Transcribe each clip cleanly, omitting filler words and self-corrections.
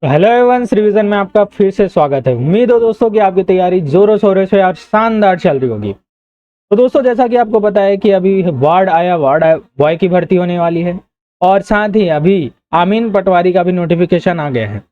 तो hello everyone, revision में आपका फिर से स्वागत है। उम्मीद हो दोस्तों कि आपकी तैयारी जोरों शोरों से और शानदार चल रही होगी। तो दोस्तों, जैसा कि आपको पता है कि अभी वार्ड बॉय की भर्ती होने वाली है और साथ ही अभी आमीन पटवारी का भी नोटिफिकेशन आ गया है।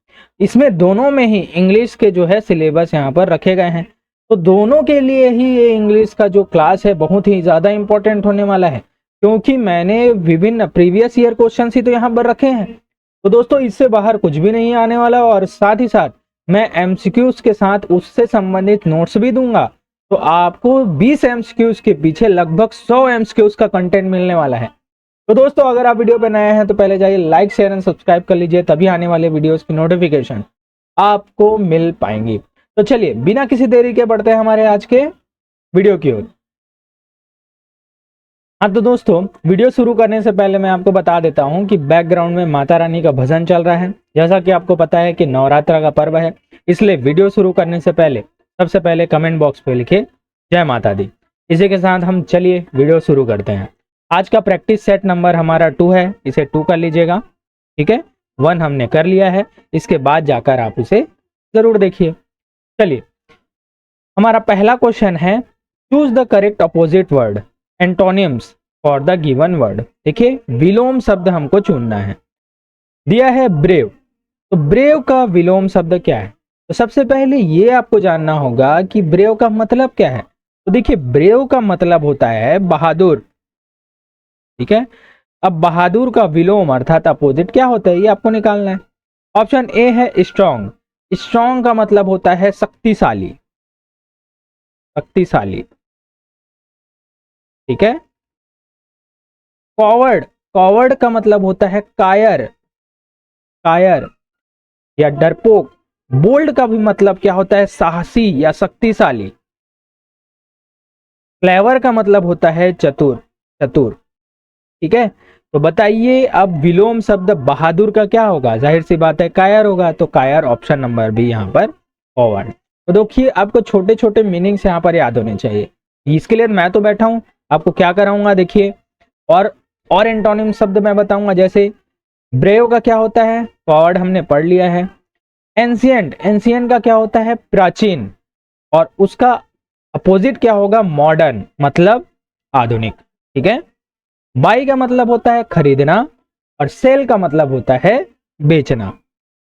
इसमें दोनों में ही इंग्लिश के जो है सिलेबस यहाँ पर रखे गए हैं। तो दोनों के लिए ही ये इंग्लिश का जो क्लास है बहुत ही ज़्यादा इंपॉर्टेंट होने वाला है, क्योंकि मैंने विभिन्न प्रीवियस ईयर क्वेश्चन ही तो यहाँ पर रखे हैं। तो दोस्तों, इससे बाहर कुछ भी नहीं आने वाला और साथ ही साथ मैं एमसीक्यूज के साथ उससे संबंधित नोट्स भी दूंगा। तो आपको 20 एमसीक्यूज के पीछे लगभग 100 एमसीक्यूज का कंटेंट मिलने वाला है। तो दोस्तों, अगर आप वीडियो पे नए हैं तो पहले जाइए लाइक शेयर एंड सब्सक्राइब कर लीजिए, तभी आने वाले वीडियोस की नोटिफिकेशन आपको मिल पाएंगी। तो चलिए बिना किसी देरी के बढ़ते हैं हमारे आज के वीडियो की ओर। हाँ तो दोस्तों, वीडियो शुरू करने से पहले मैं आपको बता देता हूँ कि बैकग्राउंड में माता रानी का भजन चल रहा है। जैसा कि आपको पता है कि नवरात्र का पर्व है, इसलिए वीडियो शुरू करने से पहले सबसे पहले कमेंट बॉक्स पे लिखे जय माता दी। इसी के साथ हम चलिए वीडियो शुरू करते हैं। आज का प्रैक्टिस सेट नंबर हमारा 2 है, इसे 2 कर लीजिएगा। ठीक है, 1 हमने कर लिया है, इसके बाद जाकर आप उसे जरूर देखिए। चलिए, हमारा पहला क्वेश्चन है, choose the correct opposite word antonyms for the given word. देखिए, विलोम शब्द हमको चुनना है। दिया है ब्रेव, तो ब्रेव का विलोम शब्द क्या है? तो सबसे पहले ये आपको जानना होगा कि ब्रेव का मतलब क्या है। तो देखिए, ब्रेव का मतलब होता है बहादुर। ठीक है, अब बहादुर का विलोम अर्थात अपोजिट क्या होता है, ये आपको निकालना है। ऑप्शन ए है स्ट्रॉन्ग। स्ट्रॉन्ग का मतलब होता है शक्तिशाली। शक्तिशाली, ठीक है। कॉवर्ड, कॉवर्ड का मतलब होता है कायर। कायर या डरपोक। बोल्ड का भी मतलब क्या होता है, साहसी या शक्तिशाली। क्लेवर का मतलब होता है चतुर। चतुर, ठीक है। तो बताइए अब विलोम शब्द बहादुर का क्या होगा? जाहिर सी बात है कायर होगा, तो कायर ऑप्शन नंबर भी यहाँ पर फॉरवर्ड। तो देखिए, आपको छोटे छोटे मीनिंग्स यहाँ पर याद होने चाहिए। इसके लिए मैं तो बैठा हूं, आपको क्या कराऊंगा देखिए। और एंटोनिम शब्द मैं बताऊंगा, जैसे ब्रेव का क्या होता है, फॉरवर्ड हमने पढ़ लिया है। एंशियंट, एंशियंट का क्या होता है, प्राचीन, और उसका अपोजिट क्या होगा, मॉडर्न, मतलब आधुनिक। ठीक है। बाई का मतलब होता है खरीदना और सेल का मतलब होता है बेचना।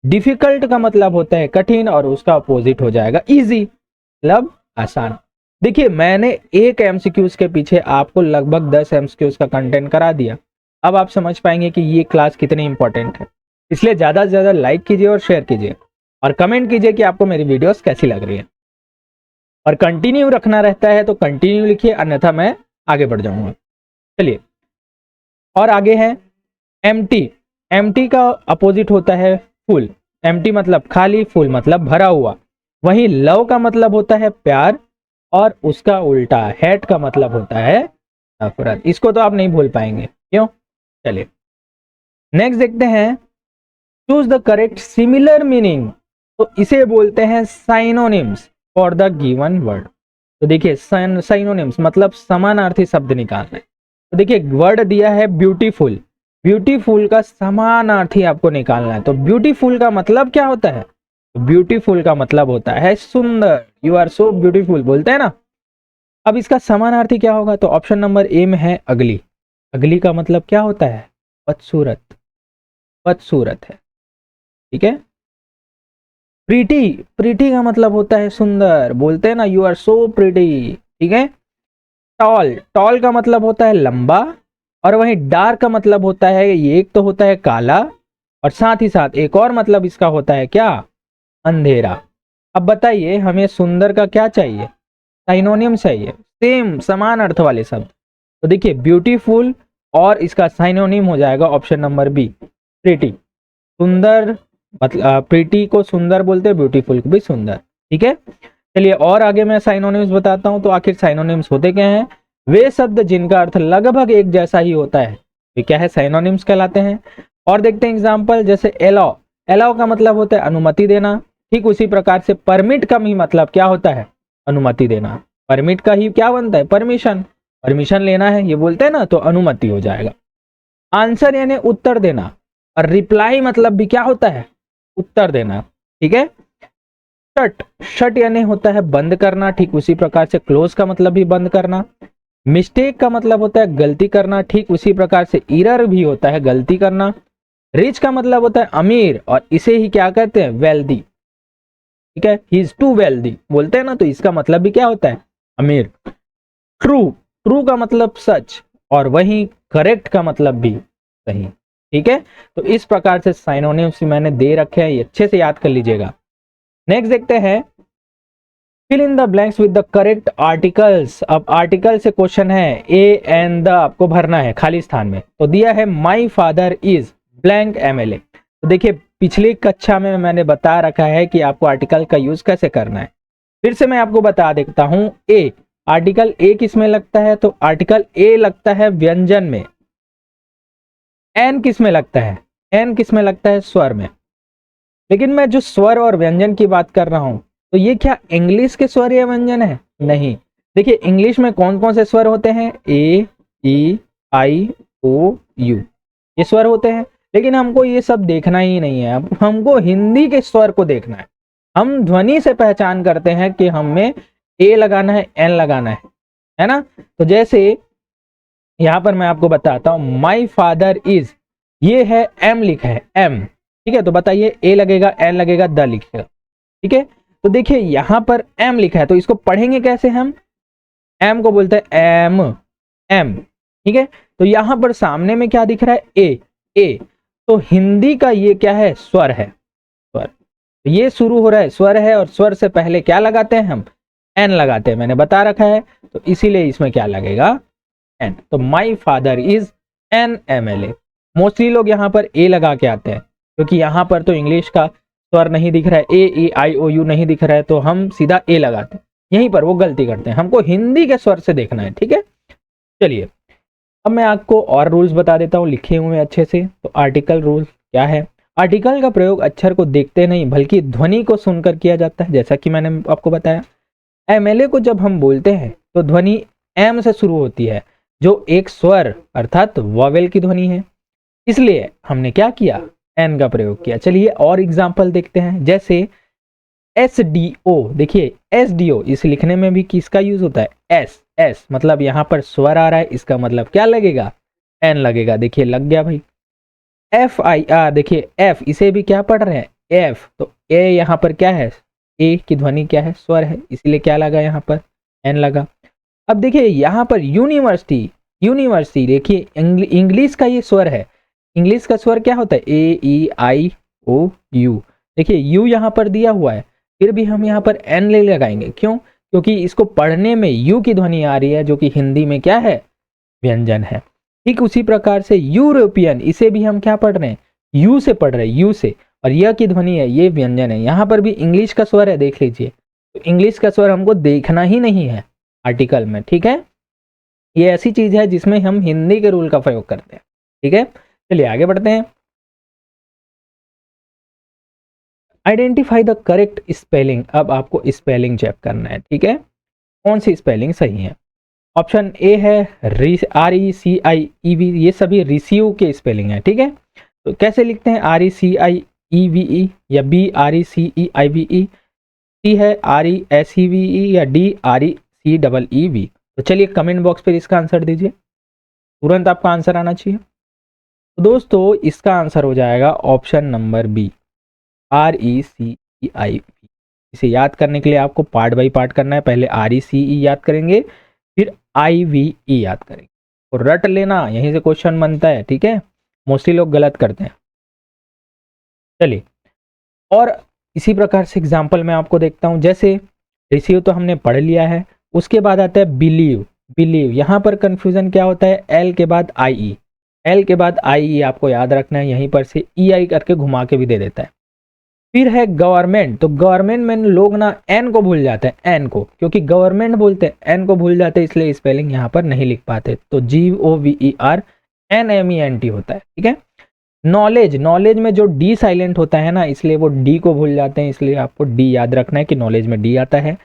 डिफिकल्ट का मतलब होता है कठिन और उसका अपोजिट हो जाएगा इजी, मतलब आसान। देखिए, मैंने एक एमसीक्यूज के पीछे आपको लगभग 10 एमसीक्यूज का कंटेंट करा दिया। अब आप समझ पाएंगे कि ये क्लास कितनी इंपॉर्टेंट है। इसलिए ज्यादा से ज्यादा लाइक कीजिए और शेयर कीजिए और कमेंट कीजिए कि आपको मेरी वीडियोस कैसी लग रही है। और कंटिन्यू रखना रहता है तो कंटिन्यू लिखिए, अन्यथा मैं आगे बढ़ जाऊंगा। चलिए, और आगे है एम्प्टी। एम्प्टी का अपोजिट होता है फुल। एम्प्टी मतलब खाली, फुल मतलब भरा हुआ। वहीं लव का मतलब होता है प्यार और उसका उल्टा हेट का मतलब होता है नफरत। इसको तो आप नहीं भूल पाएंगे, क्यों? चलिए नेक्स्ट देखते हैं, choose the correct similar meaning. तो इसे बोलते हैं synonyms for the given word. तो देखिए, साइनोनिम्स मतलब समानार्थी शब्द निकालना है। तो देखिए, वर्ड दिया है ब्यूटीफुल। ब्यूटीफुल का समानार्थी आपको निकालना है। तो ब्यूटीफुल का मतलब क्या होता है? तो ब्यूटीफुल का मतलब होता है सुंदर। यू आर सो ब्यूटीफुल बोलते हैं ना। अब इसका समानार्थी क्या होगा? तो ऑप्शन नंबर ए में है अगली। अगली का मतलब क्या होता है? बदसूरत। बदसूरत है, ठीक है। प्रीटी, प्रीटी का मतलब होता है सुंदर, बोलते हैं ना यू आर सो प्रीटी, ठीक है। टॉल, टॉल का मतलब होता है लंबा, और वहीं डार्क का मतलब होता है, ये एक तो होता है काला और साथ ही साथ एक और मतलब इसका होता है क्या, अंधेरा। अब बताइए हमें सुंदर का क्या चाहिए, साइनोनिम चाहिए, सेम समान अर्थ वाले शब्द। तो देखिए, ब्यूटीफुल और इसका साइनोनिम हो जाएगा ऑप्शन नंबर बी, प्रीटी। सुंदर मतलब प्रीटी को सुंदर बोलते हैं, ब्यूटीफुल को भी सुंदर, ठीक है। चलिए और आगे मैं साइनोनिम्स बताता हूं। तो आखिर साइनोनिम्स होते क्या हैं? वे शब्द जिनका अर्थ लगभग एक जैसा ही होता है वे क्या है, साइनोनिम्स कहलाते हैं। और देखते हैं एग्जांपल, जैसे एलाउ। एलाउ का मतलब होता है अनुमति देना। ठीक उसी प्रकार से परमिट का भी मतलब क्या होता है, अनुमति देना। परमिट का ही क्या बनता है, परमिशन। परमिशन लेना है ये बोलते हैं ना, तो अनुमति हो जाएगा। आंसर यानी उत्तर देना, और रिप्लाई मतलब भी क्या होता है, उत्तर देना, ठीक है। शट, शट यानी होता है बंद करना, ठीक उसी प्रकार से क्लोज का मतलब भी बंद करना। मिस्टेक का मतलब होता है गलती करना, ठीक उसी प्रकार से ईरर भी होता है गलती करना। रिच का मतलब होता है अमीर, और इसे ही क्या कहते हैं, वेल्दी, ठीक है। ही इज टू वेल्दी बोलते हैं ना, तो इसका मतलब भी क्या होता है, अमीर। ट्रू, ट्रू का मतलब सच, और वही करेक्ट का मतलब भी सही, ठीक है। तो इस प्रकार से साइनोनिम्स मैंने दे रखे हैं, ये अच्छे से याद कर लीजिएगा। नेक्स्ट देखते हैं, fill in the blanks with the correct articles. अब आर्टिकल से क्वेश्चन है, ए एंड द आपको भरना है खाली स्थान में। तो दिया है my father is blank MLA. तो देखिए पिछली कक्षा में मैंने बता रखा है कि आपको आर्टिकल का यूज कैसे करना है। फिर से मैं आपको बता देता हूं, ए, आर्टिकल ए किस में लगता है, तो आर्टिकल ए लगता है व्यंजन में। एन किस में लगता है, एन किस में लगता है, स्वर में। लेकिन मैं जो स्वर और व्यंजन की बात कर रहा हूं, तो ये क्या इंग्लिश के स्वर या व्यंजन है, नहीं। देखिए इंग्लिश में कौन कौन से स्वर होते हैं, ए, ई, आई, ओ, यू, ये स्वर होते हैं। लेकिन हमको ये सब देखना ही नहीं है, अब हमको हिंदी के स्वर को देखना है। हम ध्वनि से पहचान करते हैं कि हमें ए लगाना है, एन लगाना है ना। तो जैसे यहां पर मैं आपको बताता हूं, माई फादर इज, ये है एम लिखा है, एम, ठीक है। तो बताइए ए लगेगा, एन लगेगा, द लिखेगा, ठीक है। तो देखिए यहां पर एम लिखा है, तो इसको पढ़ेंगे कैसे हम, एम को बोलते हैं एम, एम, ठीक है। तो यहां पर सामने में क्या दिख रहा है, ए, ए, तो हिंदी का ये क्या है, स्वर है, स्वर। ये शुरू हो रहा है, स्वर है, और स्वर से पहले क्या लगाते हैं हम, एन लगाते हैं, मैंने बता रखा है। तो इसीलिए इसमें क्या लगेगा, एन। तो my father is an MLA. Mostly लोग यहाँ पर ए लगा के आते हैं, क्योंकि यहाँ पर तो इंग्लिश का स्वर नहीं दिख रहा है, ए, ई, आई, ओ, यू नहीं दिख रहा है, तो हम सीधा ए लगाते हैं। यहीं पर वो गलती करते हैं, हमको हिंदी के स्वर से देखना है, ठीक है। चलिए अब मैं आपको और रूल्स बता देता हूँ लिखे हुए अच्छे से। तो आर्टिकल रूल क्या है, आर्टिकल का प्रयोग अक्षर को देखते नहीं बल्कि ध्वनि को सुनकर किया जाता है, जैसा कि मैंने आपको बताया। एमएलए को जब हम बोलते हैं तो ध्वनि एम से शुरू होती है, जो एक स्वर अर्थात वॉवेल की ध्वनि है, इसलिए हमने क्या किया, एन का प्रयोग किया। चलिए और एग्जाम्पल देखते हैं, जैसे एस डी ओ। देखिए एस डी ओ, इस लिखने में भी किसका यूज होता है, एस, एस मतलब यहां पर स्वर आ रहा है, इसका मतलब क्या लगेगा, एन लगेगा। देखिए लग गया भाई। एफ आई आर, देखिए एफ, इसे भी क्या पढ़ रहे हैं, एफ, तो ए यहां पर क्या है, ए की ध्वनि क्या है, स्वर है, इसलिए क्या लगा यहां पर, एन लगा। अब देखिए यहां पर यूनिवर्सिटी, यूनिवर्सिटी, देखिए इंग्लिश का ये स्वर है, इंग्लिश का स्वर क्या होता है, ए, ई, आई, ओ, यू। देखिए यू यहां पर दिया हुआ है, फिर भी हम यहाँ पर एन ले लगाएंगे, क्यों, क्योंकि इसको पढ़ने में यू की ध्वनि आ रही है, जो कि हिंदी में क्या है, व्यंजन है। ठीक उसी प्रकार से यूरोपियन, इसे भी हम क्या पढ़ रहे हैं, यू से पढ़ रहे हैं, यू से, और यह की ध्वनि है, ये व्यंजन है। यहाँ पर भी इंग्लिश का स्वर है, देख लीजिए, तो इंग्लिश का स्वर हमको देखना ही नहीं है आर्टिकल में, ठीक है। ये ऐसी चीज है जिसमें हम हिंदी के रूल का प्रयोग करते हैं, ठीक है। चलिए आगे बढ़ते हैं। Identify the correct spelling. अब आपको स्पेलिंग चेक करना है, ठीक है, कौन सी स्पेलिंग सही है। ऑप्शन ए है आर ई सी आई ई वी, ये सभी रिसीव के स्पेलिंग है, ठीक है। तो कैसे लिखते हैं, are E C I E V E, या B R E C E I V E, C है R E S E V E, या D R E C double E V. तो चलिए कमेंट बॉक्स पर इसका answer दीजिए, तुरंत आपका आंसर आना चाहिए। तो दोस्तों इसका आंसर हो जाएगा option number B, R E C E I V. इसे याद करने के लिए आपको पार्ट बाई पार्ट करना है, पहले आर ई सी ई याद करेंगे, फिर आई वी ई याद करेंगे, और रट लेना, यहीं से क्वेश्चन बनता है, ठीक है। मोस्टली लोग गलत करते हैं। चलिए और इसी प्रकार से एग्जाम्पल मैं आपको देखता हूं, जैसे रिसीव तो हमने पढ़ लिया है, उसके बाद आता है बिलीव। बिलीव यहां पर कंफ्यूजन क्या होता है, एल के बाद आई ई, एल के बाद आई ई आपको याद रखना है, यहीं पर से ई आई करके घुमा के भी दे देता है। फिर है गवर्नमेंट, तो गवर्नमेंट में लोग ना एन को भूल जाते हैं, एन को, क्योंकि गवर्नमेंट बोलते हैं एन को भूल जाते हैं, इसलिए स्पेलिंग यहाँ पर नहीं लिख पाते। तो G O V E R N M E N T होता है, ठीक है। नॉलेज, नॉलेज में जो डी साइलेंट होता है ना, इसलिए वो डी को भूल जाते हैं, इसलिए आपको डी याद रखना है कि नॉलेज में डी आता है।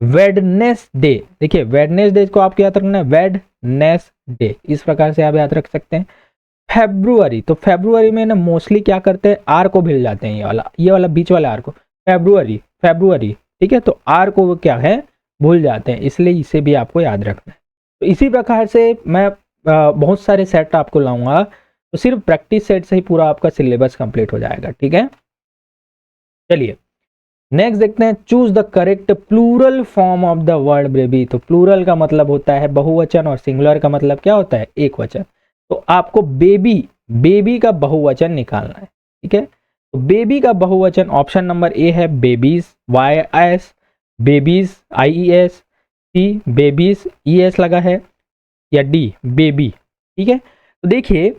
वेडनेसडे, देखिए वेडनेसडे को आपको याद रखना है, वेडनेसडे, इस प्रकार से आप याद रख सकते हैं। फेब्रुअरी, तो फेब्रुअरी में ना मोस्टली क्या करते हैं, आर को भूल जाते हैं, ये वाला बीच वाला आर को, फेब्रुअरी फेब्रुअरी, ठीक है। तो आर को वो क्या है, भूल जाते हैं, इसलिए इसे भी आपको याद रखना है। तो इसी प्रकार से मैं बहुत सारे सेट आपको लाऊंगा, तो सिर्फ प्रैक्टिस सेट से ही पूरा आपका सिलेबस कंप्लीट हो जाएगा, ठीक है। चलिए नेक्स्ट देखते हैं, choose the correct plural form of the word baby. तो प्लूरल का मतलब होता है बहुवचन और सिंगुलर का मतलब क्या होता है, एक वचन। तो आपको बेबी, बेबी का बहुवचन निकालना है, ठीक है। तो बेबी का बहुवचन ऑप्शन नंबर ए है बेबीज, YS, बेबीज IES, सी बेबीज ES लगा है, या डी बेबी, ठीक है। तो देखिए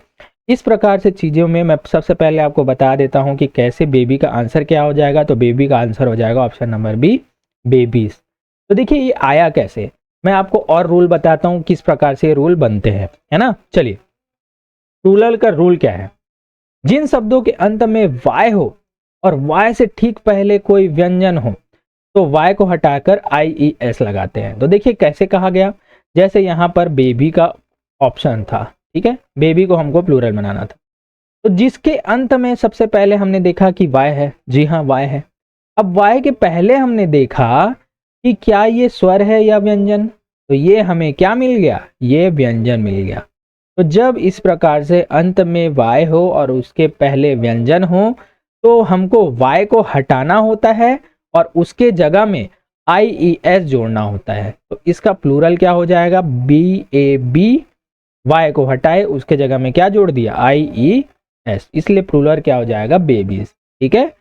इस प्रकार से चीज़ों में मैं सबसे पहले आपको बता देता हूं कि कैसे बेबी का आंसर क्या हो जाएगा। तो बेबी का आंसर हो जाएगा ऑप्शन नंबर बी, बेबीज। तो देखिए ये आया कैसे, मैं आपको और रूल बताता हूं किस प्रकार से ये रूल बनते हैं, है ना। चलिए प्लूरल का रूल क्या है, जिन शब्दों के अंत में वाय हो और वाय से ठीक पहले कोई व्यंजन हो तो वाय को हटाकर IES लगाते हैं। तो देखिए कैसे कहा गया, जैसे यहां पर बेबी का ऑप्शन था, ठीक है, बेबी को हमको प्लूरल बनाना था। तो जिसके अंत में सबसे पहले हमने देखा कि वाय है, जी हाँ वाय है। अब वाय के पहले हमने देखा कि क्या ये स्वर है या व्यंजन, तो ये हमें क्या मिल गया, ये व्यंजन मिल गया। तो जब इस प्रकार से अंत में वाय हो और उसके पहले व्यंजन हो तो हमको वाय को हटाना होता है और उसके जगह में IES जोड़ना होता है। तो इसका प्लूरल क्या हो जाएगा, BAB, वाय को हटाए उसके जगह में क्या जोड़ दिया, IES, इसलिए प्लूरल क्या हो जाएगा, बेबीज, ठीक है।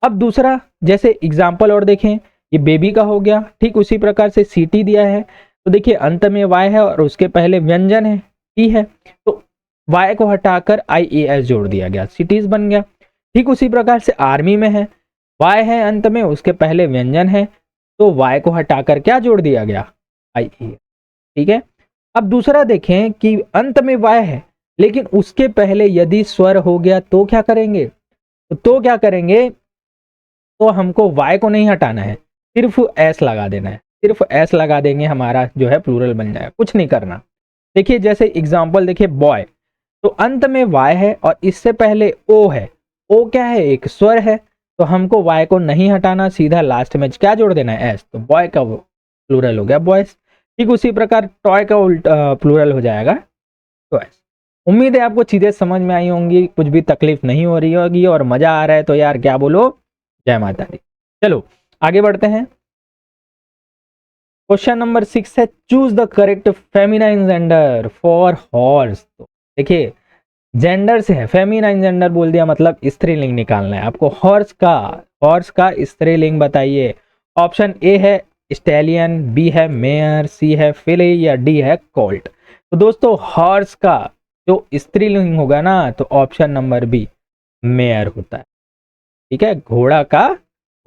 अब दूसरा जैसे एग्जाम्पल और देखें, ये बेबी का हो गया, ठीक उसी प्रकार से सिटी दिया है। तो देखिए अंत में वाय है और उसके पहले व्यंजन है, टी है, तो वाय को हटाकर IES जोड़ दिया गया, सिटीज बन गया। ठीक उसी प्रकार से आर्मी में है, वाय है अंत में, उसके पहले व्यंजन है, तो वाय को हटाकर क्या जोड़ दिया गया, IES, ठीक है। अब दूसरा देखें कि अंत में वाय है लेकिन उसके पहले यदि स्वर हो गया तो क्या करेंगे, तो क्या करेंगे, तो हमको वाय को नहीं हटाना है, सिर्फ एस लगा देना है, सिर्फ एस लगा देंगे, हमारा जो है प्लूरल बन जाएगा, कुछ नहीं करना। देखिए जैसे एग्जांपल देखिए बॉय, तो अंत में वाय है और इससे पहले ओ है, ओ क्या है, एक स्वर है, तो हमको वाय को नहीं हटाना, सीधा लास्ट में क्या जोड़ देना है, एस, तो बॉय का प्लूरल हो गया बॉयज। ठीक उसी प्रकार टॉय का प्लूरल हो जाएगा टॉयज। उम्मीद है आपको चीजें समझ में आई होंगी, कुछ भी तकलीफ नहीं हो रही होगी और मजा आ रहा है तो यार क्या बोलो, जय माता दी। चलो आगे बढ़ते हैं। क्वेश्चन नंबर 6 है, choose the correct feminine gender for horse. तो देखिए जेंडर से है, फेमिनाइन जेंडर बोल दिया मतलब स्त्रीलिंग निकालना है आपको। हॉर्स का स्त्रीलिंग बताइए। ऑप्शन ए है स्टैलियन, बी है मेयर, सी है फिले, या डी है कोल्ट। तो दोस्तों हॉर्स का जो स्त्रीलिंग होगा ना, तो ऑप्शन नंबर बी मेयर होता है, ठीक है, घोड़ा का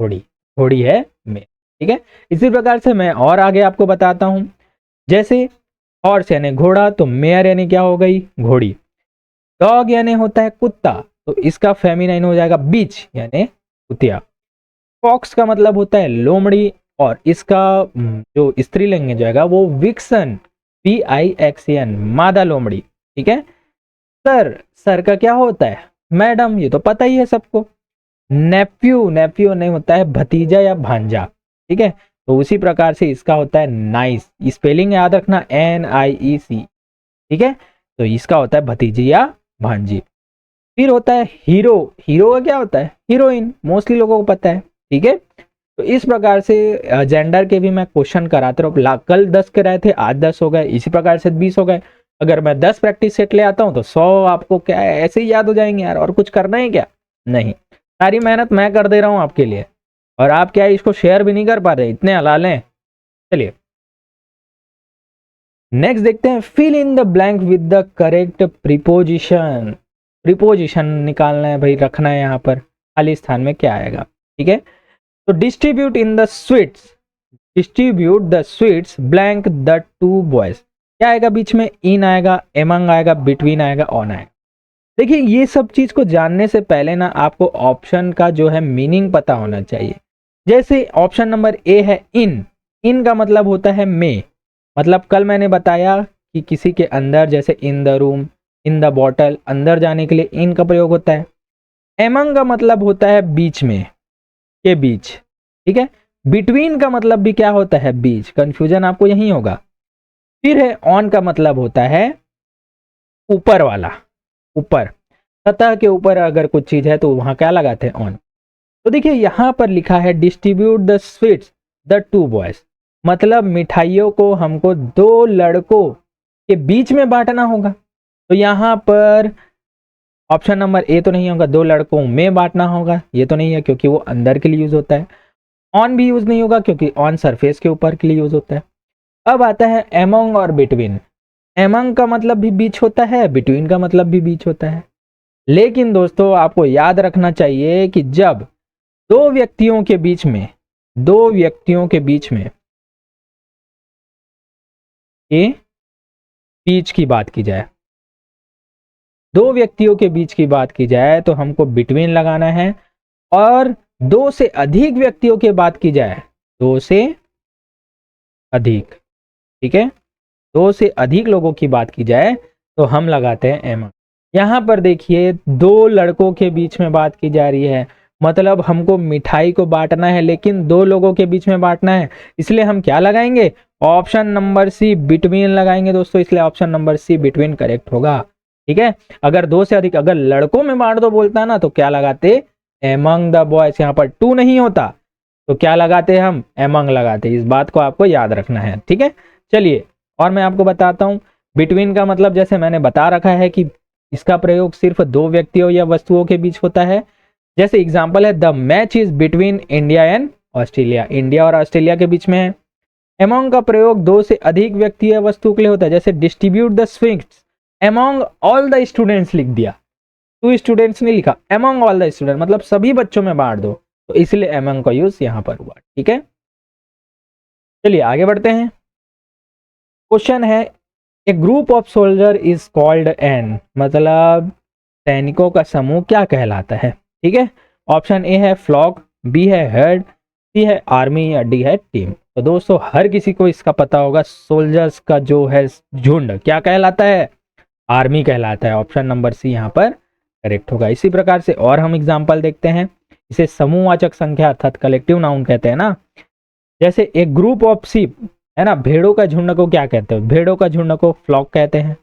घोड़ी, घोड़ी है मेयर, ठीक है। इसी प्रकार से मैं और आगे आपको बताता हूं, जैसे हॉर्स यानी घोड़ा, तो मेयर यानी क्या हो गई, घोड़ी। डॉग यानी होता है कुत्ता, तो इसका फेमिनाइन हो जाएगा बीच यानी कुतिया। फॉक्स का मतलब होता है लोमड़ी और इसका जो स्त्रीलिंग जाएगा वो विक्सन, PIXN, मादा लोमड़ी, ठीक है। सर का क्या होता है, मैडम, ये तो पता ही है सबको। नेफ्यू नहीं होता है भतीजा या भांजा, ठीक है। तो उसी प्रकार से इसका होता है नाइस, स्पेलिंग याद रखना NIEC, ठीक है। तो इसका होता है भतीजी या भांजी। फिर होता है हीरो, हीरो का क्या होता है, हीरोइन, मोस्टली लोगों को पता है, ठीक है। तो इस प्रकार से जेंडर के भी मैं क्वेश्चन कराते रहो, कल 10 कराए थे, आज 10 हो गए, इसी प्रकार से 20 हो गए। अगर मैं 10 प्रैक्टिस सेट ले आता हूं तो 100 आपको क्या है ऐसे ही याद हो जाएंगे यार, और कुछ करना है क्या, नहीं, सारी मेहनत मैं कर दे रहा हूं आपके लिए, और आप क्या है इसको शेयर भी नहीं कर पा रहे, इतने हलाल हैं। चलिए नेक्स्ट देखते हैं, fill in the blank with the correct preposition. Preposition निकालना है भाई, रखना है यहाँ पर खाली स्थान में क्या आएगा, ठीक है। तो distribute in the sweets, distribute the sweets blank the two boys, क्या आएगा बीच में, इन आएगा, एमंग आएगा, बिटवीन आएगा, ऑन आएगा। देखिए ये सब चीज को जानने से पहले ना आपको ऑप्शन का जो है मीनिंग पता होना चाहिए। जैसे ऑप्शन नंबर ए है इन का मतलब होता है में, मतलब कल मैंने बताया कि किसी के अंदर, जैसे in the room, in the bottle, अंदर जाने के लिए इन का प्रयोग होता है। एमंग का मतलब होता है बीच में, के बीच, ठीक है। बिटवीन का मतलब भी क्या होता है, बीच, कंफ्यूजन आपको यही होगा। फिर है ऑन का मतलब होता है ऊपर वाला, ऊपर, सतह के ऊपर अगर कुछ चीज है तो वहां क्या लगाते हैं, ऑन। तो देखिए यहां पर लिखा है distribute the sweets the two boys, मतलब मिठाइयों को हमको दो लड़कों के बीच में बांटना होगा। तो यहां पर ऑप्शन नंबर ए तो नहीं होगा, दो लड़कों में बांटना होगा, ये तो नहीं है क्योंकि वो अंदर के लिए यूज होता है। ऑन भी यूज नहीं होगा क्योंकि ऑन सरफेस के ऊपर के लिए यूज होता है। अब आता है एमंग और बिटवीन। एमंग का मतलब भी बीच होता है, बिटवीन का मतलब भी बीच होता है। लेकिन दोस्तों आपको याद रखना चाहिए कि जब दो व्यक्तियों के बीच में, दो व्यक्तियों के बीच में ये बीच की बात की जाए, दो व्यक्तियों के बीच की बात की जाए तो हमको बिटवीन लगाना है। और दो से अधिक व्यक्तियों की बात की जाए, दो से अधिक, ठीक है, दो से अधिक लोगों की बात की जाए तो हम लगाते हैं एम। यहां पर देखिए दो लड़कों के बीच में बात की जा रही है, मतलब हमको मिठाई को बांटना है लेकिन दो लोगों के बीच में बांटना है, इसलिए हम क्या लगाएंगे, ऑप्शन नंबर सी बिटवीन लगाएंगे दोस्तों। इसलिए option number C between correct होगा, ठीक है। अगर दो से अधिक, अगर लड़कों में बांट दो बोलता ना तो क्या लगाते, एमंग द बॉयज। यहाँ पर टू नहीं होता तो क्या लगाते, हम एमंग लगाते। इस बात को आपको याद रखना है, ठीक है। चलिए और मैं आपको बताता हूं, बिटवीन का मतलब जैसे मैंने बता रखा है कि इसका प्रयोग सिर्फ दो व्यक्तियों या वस्तुओं के बीच होता है। जैसे एग्जांपल है the match is between India and Australia, India और ऑस्ट्रेलिया के बीच में है। एमंग का प्रयोग दो से अधिक व्यक्ति या वस्तु के लिए होता है। जैसे distribute the sweets among all the students लिख दिया, टू स्टूडेंट्स नहीं लिखा, एमंग ऑल द स्टूडेंट मतलब सभी बच्चों में बांट दो, तो इसलिए एमंग का यूज यहां पर हुआ, ठीक है। चलिए आगे बढ़ते हैं। क्वेश्चन है a group of soldier is called an, मतलब सैनिकों का समूह क्या कहलाता है, ठीक है। ऑप्शन ए है फ्लॉक, बी है हेड, सी है आर्मी या डी है टीम। तो दोस्तों हर किसी को इसका पता होगा, सोल्जर्स का जो है झुंड क्या कहलाता है, आर्मी कहलाता है। ऑप्शन नंबर सी यहाँ पर करेक्ट होगा। इसी प्रकार से और हम एग्जाम्पल देखते हैं, इसे समूहवाचक संख्या अर्थात कलेक्टिव नाउन कहते हैं ना। जैसे एक ग्रुप ऑफ शीप है ना, भेड़ों का झुंड को क्या कहते हैं, भेड़ों का झुंड को फ्लॉक कहते हैं।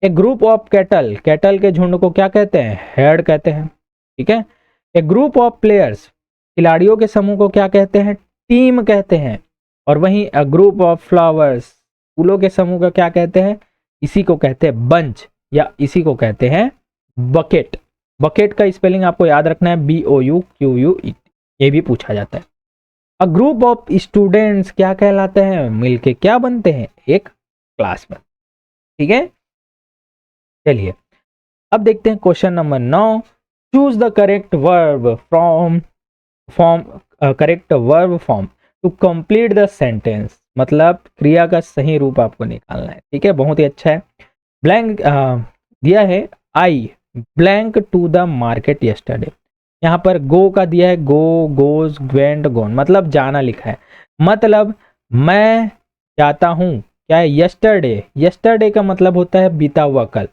एक ग्रुप ऑफ कैटल, कैटल के झुंड को क्या कहते हैं, हेर्ड कहते हैं, ठीक है। एक ग्रुप ऑफ प्लेयर्स, खिलाड़ियों के समूह को क्या कहते हैं, टीम कहते हैं। और वहीं अ ग्रुप ऑफ फ्लावर्स, फूलों के समूह को क्या कहते हैं, इसी को कहते हैं बंच या इसी को कहते हैं बकेट। बकेट का स्पेलिंग आपको याद रखना है BOUQUE, ये भी पूछा जाता है। अ ग्रुप ऑफ स्टूडेंट्स क्या कहलाते हैं, मिलके क्या बनते हैं, एक क्लास में, ठीक है। चलिए अब देखते हैं question number 9, choose the correct verb from form, correct verb form to complete the sentence, मतलब क्रिया का सही रूप आपको निकालना है, ठीक है। बहुत ही अच्छा है। ब्लैंक दिया है I blank to the market yesterday, यहाँ पर गो का दिया है, गो, गोज, वेंट, गोन, मतलब जाना लिखा है। मतलब मैं जाता हूँ, क्या है, यस्टरडे, यस्टरडे का मतलब होता है बीता हुआ कल।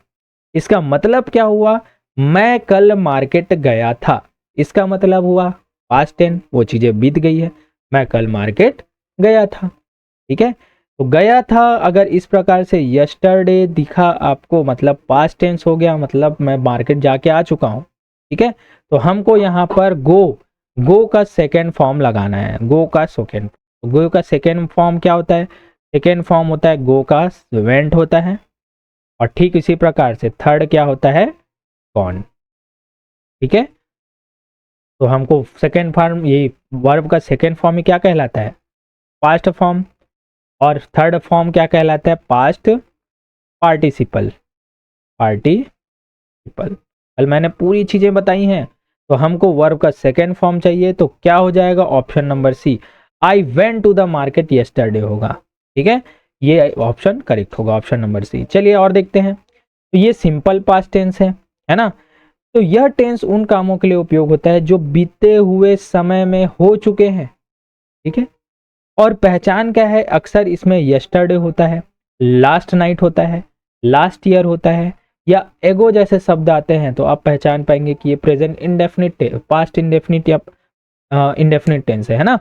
इसका मतलब क्या हुआ, मैं कल मार्केट गया था, इसका मतलब हुआ पास्ट टेंस, वो चीजें बीत गई है, मैं कल मार्केट गया था, ठीक है। तो गया था अगर इस प्रकार से यस्टरडे दिखा आपको, मतलब पास्ट टेंस हो गया, मतलब मैं मार्केट जाके आ चुका हूँ, ठीक है। तो हमको यहाँ पर गो का सेकेंड फॉर्म लगाना है, गो का सेकेंड फॉर्म क्या होता है, सेकेंड फॉर्म होता है गो का वेंट होता है, और ठीक इसी प्रकार से थर्ड क्या होता है, गॉन, ठीक है। तो हमको सेकेंड फॉर्म, ये वर्ब का सेकेंड फॉर्म ही क्या कहलाता है, पास्ट फॉर्म, और थर्ड फॉर्म क्या कहलाता है, पास्ट पार्टिसिपल, कल मैंने पूरी चीजें बताई हैं। तो हमको वर्ब का सेकेंड फॉर्म चाहिए, तो क्या हो जाएगा, option number C, I went to the market yesterday होगा, ठीक है। ये ऑप्शन करेक्ट होगा, ऑप्शन नंबर सी। चलिए और देखते हैं। तो ये सिंपल पास्ट टेंस है ना। तो यह टेंस उन कामों के लिए उपयोग होता है जो बीते हुए समय में हो चुके हैं, ठीक है। और पहचान क्या है, अक्सर इसमें यस्टरडे होता है, लास्ट नाइट होता है, लास्ट ईयर होता है, या एगो जैसे शब्द आते हैं तो आप पहचान पाएंगे कि ये प्रेजेंट इंडेफिनिट, पास्ट इंडेफिनिट या इंडेफिनिट टेंस है ना।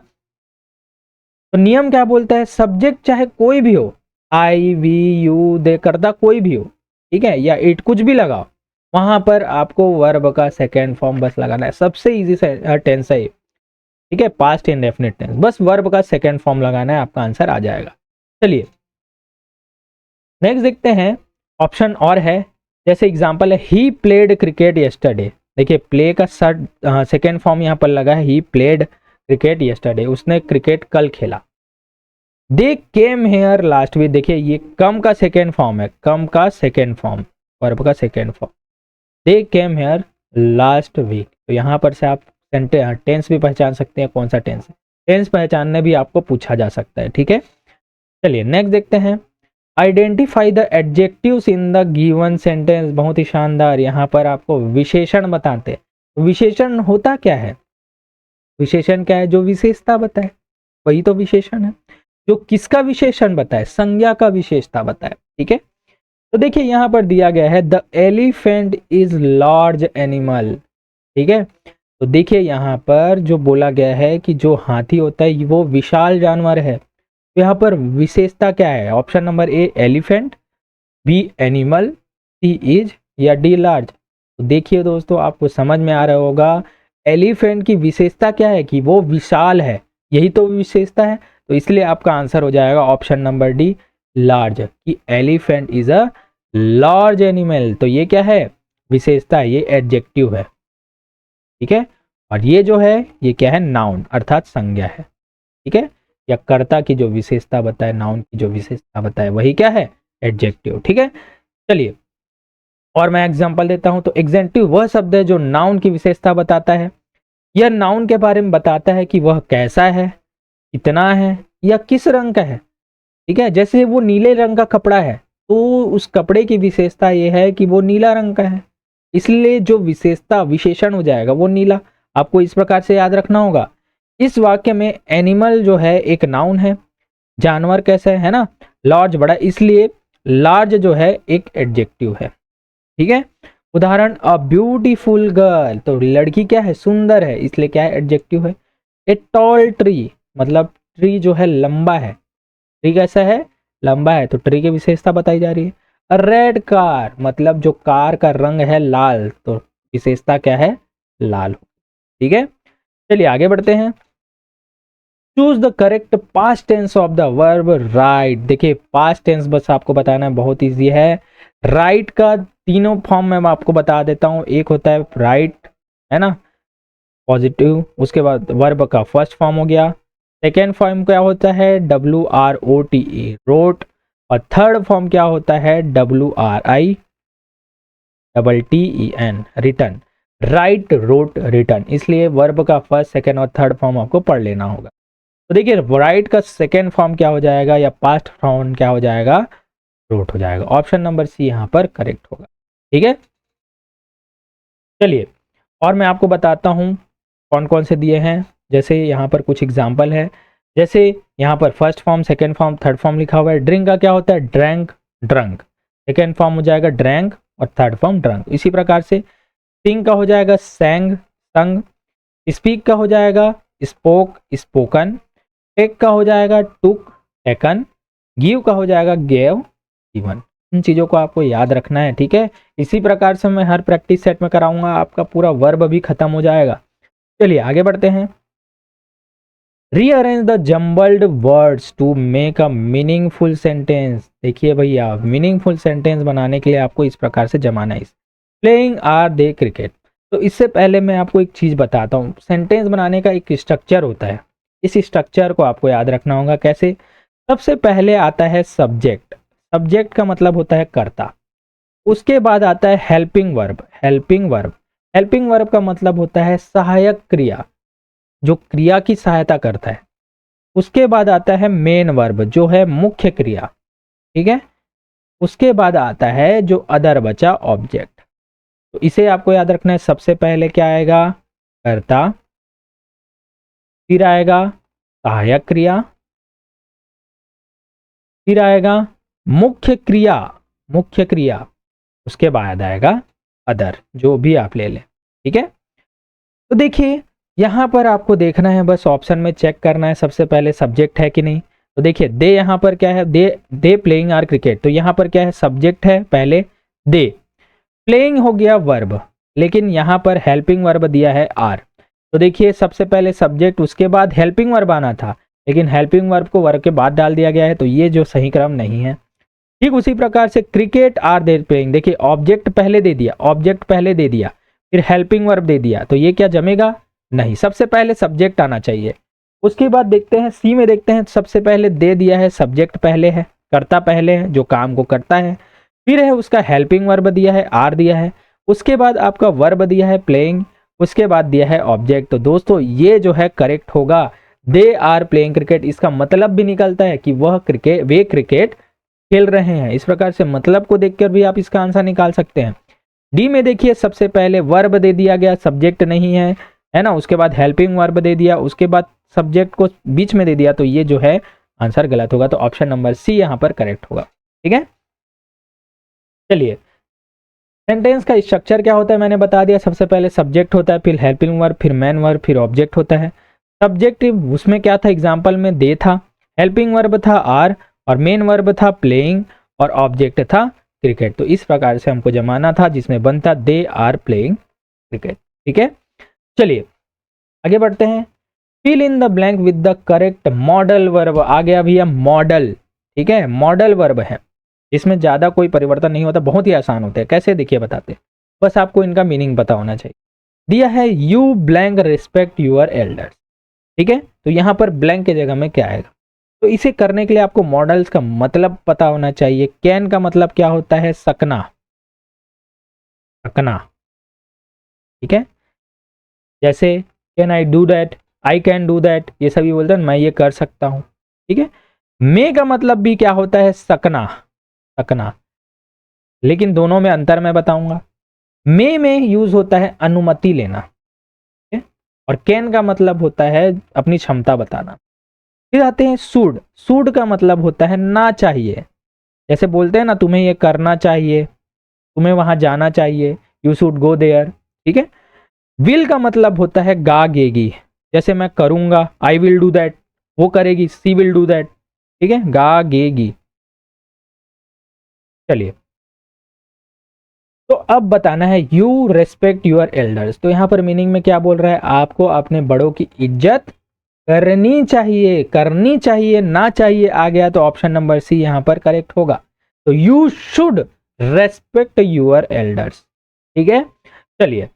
तो नियम क्या बोलता है, सब्जेक्ट चाहे कोई भी हो, आई वी यू दे करता कोई भी हो, ठीक है, या इट कुछ भी लगाओ, वहां पर आपको वर्ब का सेकेंड फॉर्म बस लगाना है। सबसे इजी टेंस है ये, ठीक है, पास्ट इंडेफिनिट टेंस, बस वर्ब का सेकेंड फॉर्म लगाना है, आपका आंसर आ जाएगा। चलिए नेक्स्ट देखते हैं, ऑप्शन और है, जैसे एग्जांपल है ही प्लेड क्रिकेट यस्टरडे। देखिए प्ले का सेकेंड फॉर्म यहाँ पर लगा है, ही प्लेड क्रिकेट यस्टरडे, उसने क्रिकेट कल खेला। They came here last week, देखिए ये कम का सेकेंड फॉर्म है, कम का सेकेंड फॉर्म, वर्ब का second form, they came here last week. तो यहाँ पर से आप टेंस भी पहचान सकते हैं, कौन सा टेंस है, टेंस पहचानने भी आपको पूछा जा सकता है, ठीक है। चलिए नेक्स्ट देखते हैं, identify the adjectives in the given sentence. बहुत ही शानदार, यहाँ पर आपको विशेषण बताते हैं। विशेषण होता क्या है, विशेषण क्या है, जो विशेषता बताए वही तो विशेषण है। जो किसका विशेषण बताए, संज्ञा का विशेषता बताए, ठीक है। तो देखिए यहाँ पर दिया गया है the elephant is large animal, ठीक है। तो देखिए यहाँ पर जो बोला गया है कि जो हाथी होता है वो विशाल जानवर है, तो यहाँ पर विशेषता क्या है, option number A elephant, B animal, C is, या डी लार्ज। तो देखिए दोस्तों आपको समझ में आ रहा होगा, एलिफेंट की विशेषता क्या है कि वो विशाल है, यही तो विशेषता है। तो इसलिए आपका आंसर हो जाएगा ऑप्शन नंबर डी लार्ज, कि elephant is a large animal. तो ये क्या है, विशेषता है, ये एडजेक्टिव है, ठीक है। और ये जो है ये क्या है, नाउन अर्थात संज्ञा है, ठीक है, या कर्ता की जो विशेषता बताए, नाउन की जो विशेषता बताए वही क्या है, एडजेक्टिव, ठीक है। चलिए और मैं एग्जांपल देता हूं, तो एग्जेक्टिव वह शब्द है जो नाउन की विशेषता बताता है, यह नाउन के बारे में बताता है कि वह कैसा है, कितना है, या किस रंग का है, ठीक है। जैसे वो नीले रंग का कपड़ा है तो उस कपड़े की विशेषता यह है कि वो नीला रंग का है, इसलिए जो विशेषता विशेषण हो जाएगा वो नीला। आपको इस प्रकार से याद रखना होगा। इस वाक्य में एनिमल जो है एक नाउन है, जानवर कैसे है ना, लार्ज बड़ा, इसलिए लार्ज जो है एक एडजेक्टिव है, ठीक है। उदाहरण अ ब्यूटीफुल गर्ल, तो लड़की क्या है, सुंदर है, इसलिए क्या है, एडजेक्टिव है। ए टॉल ट्री, मतलब ट्री जो है लंबा है, ट्री कैसा है, लंबा है, तो ट्री की विशेषता बताई जा रही है। अ रेड कार, मतलब जो कार का रंग है लाल, तो विशेषता क्या है, लाल, ठीक है। चलिए आगे बढ़ते हैं, choose the correct past tense of the verb write. देखिए पास्ट टेंस बस आपको बताना है, बहुत इजी है। राइट का तीनों फॉर्म में मैं आपको बता देता हूं, एक होता है राइट, है ना, पॉजिटिव, उसके बाद वर्ब का फर्स्ट फॉर्म हो गया, सेकेंड फॉर्म क्या होता है, WROTE रोट, और थर्ड फॉर्म क्या होता है, WRITTEN return, right road return. इसलिए वर्ब का फर्स्ट सेकेंड और थर्ड फॉर्म आपको पढ़ लेना होगा। तो देखिए राइट का सेकेंड फॉर्म क्या हो जाएगा, या पास्ट फॉर्म क्या हो जाएगा, रोट हो जाएगा। ऑप्शन नंबर सी यहाँ पर करेक्ट होगा, ठीक है। चलिए और मैं आपको बताता हूँ कौन कौन से दिए हैं, जैसे यहाँ पर कुछ एग्जाम्पल है, जैसे यहाँ पर first form, second form, third form लिखा हुआ है। ड्रिंक का क्या होता है, ड्रैंक, ड्रंक, सेकेंड फॉर्म हो जाएगा ड्रैंक और थर्ड फॉर्म ड्रंक। इसी प्रकार से सिंग का हो जाएगा सैंग, संग, स्पीक का हो जाएगा स्पोक, स्पोकन, टेक का हो जाएगा टुक, टेकन, गिव का हो जाएगा गेव, गिवन। इन चीज़ों को आपको याद रखना है, ठीक है। इसी प्रकार से मैं हर प्रैक्टिस सेट में कराऊंगा, आपका पूरा वर्ब भी खत्म हो जाएगा। चलिए आगे बढ़ते हैं, rearrange the jumbled words to make a meaningful sentence. देखिए भैया मीनिंगफुल सेंटेंस बनाने के लिए आपको इस प्रकार से जमाना है, प्लेइंग आर दे क्रिकेट। तो इससे पहले मैं आपको एक चीज बताता हूँ, सेंटेंस बनाने का एक स्ट्रक्चर होता है, इस स्ट्रक्चर को आपको याद रखना होगा। कैसे, सबसे पहले आता है सब्जेक्ट, सब्जेक्ट का मतलब होता है कर्ता, उसके बाद आता है helping verb, helping verb, helping verb का मतलब होता है सहायक क्रिया, जो क्रिया की सहायता करता है। उसके बाद आता है मेन वर्ब, जो है मुख्य क्रिया, ठीक है। उसके बाद आता है जो अदर बचा ऑब्जेक्ट। तो इसे आपको याद रखना है, सबसे पहले क्या आएगा, कर्ता, फिर आएगा सहायक क्रिया, फिर आएगा मुख्य क्रिया, मुख्य क्रिया, उसके बाद आएगा अदर, जो भी आप ले लें, ठीक है। तो देखिए यहाँ पर आपको देखना है, बस ऑप्शन में चेक करना है सबसे पहले सब्जेक्ट है कि नहीं। तो देखिए दे यहाँ पर क्या है, दे प्लेइंग आर क्रिकेट, तो यहाँ पर क्या है, सब्जेक्ट है पहले दे, प्लेइंग हो गया वर्ब, लेकिन यहाँ पर हेल्पिंग वर्ब दिया है आर। तो देखिए सबसे पहले सब्जेक्ट, उसके बाद हेल्पिंग वर्ब आना था, लेकिन हेल्पिंग वर्ब को वर्ब के बाद डाल दिया गया है, तो ये जो सही क्रम नहीं है। ठीक उसी प्रकार से क्रिकेट आर दे प्लेइंग, देखिए ऑब्जेक्ट पहले दे दिया, ऑब्जेक्ट पहले दे दिया, फिर हेल्पिंग वर्ब दे दिया, तो ये क्या जमेगा, नहीं, सबसे पहले सब्जेक्ट आना चाहिए। उसके बाद देखते हैं सी में, देखते हैं सबसे पहले दे दिया है, सब्जेक्ट पहले है, कर्ता पहले है, जो काम को करता है, फिर है उसका हेल्पिंग वर्ब दिया है, आर दिया है, उसके बाद आपका वर्ब दिया है प्लेइंग, उसके बाद दिया है ऑब्जेक्ट। तो दोस्तों ये जो है करेक्ट होगा, दे आर प्लेइंग क्रिकेट। इसका मतलब भी निकलता है कि वे क्रिकेट खेल रहे हैं। इस प्रकार से मतलब को देखकर भी आप इसका आंसर निकाल सकते हैं। डी में देखिए सबसे पहले वर्ब दे दिया गया, सब्जेक्ट नहीं है ना, उसके बाद हेल्पिंग वर्ब दे दिया, उसके बाद सब्जेक्ट को बीच में दे दिया, तो ये जो है आंसर गलत होगा। तो ऑप्शन नंबर सी यहाँ पर करेक्ट होगा, ठीक है। चलिए सेंटेंस का स्ट्रक्चर क्या होता है मैंने बता दिया, सबसे पहले सब्जेक्ट होता है, फिर हेल्पिंग वर्ब, फिर मेन वर्ब, फिर ऑब्जेक्ट होता है। सब्जेक्ट उसमें क्या था, एग्जाम्पल में दे था, हेल्पिंग वर्ब था आर, और मेन वर्ब था प्लेइंग, और ऑब्जेक्ट था क्रिकेट। तो इस प्रकार से हमको जमाना था, जिसमें बनता दे आर प्लेइंग क्रिकेट, ठीक है। चलिए आगे बढ़ते हैं। Fill in the blank with the correct modal verb, आ गया भैया मॉडल, ठीक है, मॉडल वर्ब है, इसमें ज्यादा कोई परिवर्तन नहीं होता, बहुत ही आसान होते हैं। कैसे देखिए बताते, बस आपको इनका मीनिंग पता होना चाहिए। दिया है you blank respect your elders, ठीक है, तो यहाँ पर ब्लैंक की जगह में क्या आएगा, तो इसे करने के लिए आपको मॉडल्स का मतलब पता होना चाहिए। कैन का मतलब क्या होता है, सकना, सकना, ठीक है, जैसे can I do that, I can do that, ये सभी बोलते हैं मैं ये कर सकता हूं, ठीक है। मे का मतलब भी क्या होता है, सकना, सकना, लेकिन दोनों में अंतर मैं बताऊंगा। मे में यूज होता है अनुमति लेना, ठीक है, और कैन का मतलब होता है अपनी क्षमता बताना। फिर आते हैं शुड, शुड का मतलब होता है ना चाहिए, जैसे बोलते हैं ना तुम्हें ये करना चाहिए, तुम्हें वहां जाना चाहिए, यू शुड गो देयर, ठीक है। विल का मतलब होता है गागेगी, जैसे मैं करूंगा, आई विल डू दैट, वो करेगी, सी विल डू दैट, ठीक है, गागेगी। चलिए तो अब बताना है यू रेस्पेक्ट यूर एल्डर्स, तो यहां पर मीनिंग में क्या बोल रहा है, आपको अपने बड़ों की इज्जत करनी चाहिए, करनी चाहिए, ना चाहिए आ गया, तो ऑप्शन नंबर सी यहां पर करेक्ट होगा। तो you should respect your elders, ठीक है। चलिए